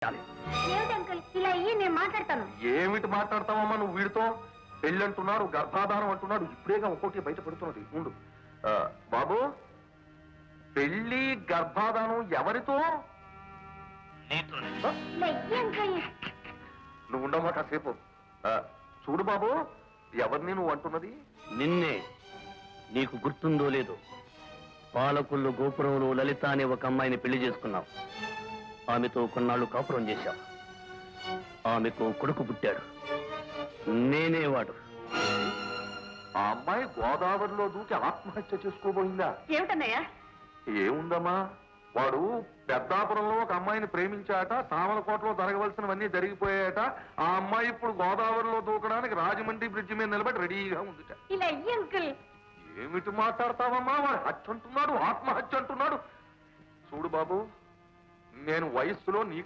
ఏమిటి అంకుల్ ఇలా అయ్యి నేను మాట్లాడతాను. ఏమిటి మాట్లాడతావమ్మా నువ్వు వీడితో? పెళ్ళి అంటున్నాడు, గర్భాధానం అంటున్నాడు, ఇప్పుడేగా ఒక్కోటి బయట పడుతున్నది. ఉండు బాబు, పెళ్లి గర్భాధానం ఎవరితో? అంకుల్ నువ్వు ఉండమ్మా కాసేపు. చూడు బాబు, ఎవరిని నువ్వు అంటున్నది? నిన్నే. నీకు గుర్తుందో లేదో, పాలకుళ్ళు గోపురంలో లలిత అనే ఒక అమ్మాయిని పెళ్లి చేసుకున్నావు. ఆమెతో కొన్నాళ్ళు కాపురం చేశావు. ఆమెకు కొడుకు పుట్టాడు. నేనే వాడు. ఆ అమ్మాయి గోదావరిలో దూకి ఆత్మహత్య చేసుకోబోయిందా? ఏమిటన్నయ్యా? ఏముందమ్మా, వాడు పెద్దాపురంలో ఒక అమ్మాయిని ప్రేమించాట, సామలకోటలో జరగవలసినవన్నీ జరిగిపోయాట. ఆ అమ్మాయి ఇప్పుడు గోదావరిలో దూకడానికి రాజమండ్రి బ్రిడ్జి మీద నిలబడి రెడీగా ఉందిట. ఇలా అయ్యి అంకుల్. ఏమిటి మాట్లాడతావమ్మా? వాడు హత్య అంటున్నాడు, ఆత్మహత్య అంటున్నాడు. చూడు బాబు, నేను వయస్సులో నీ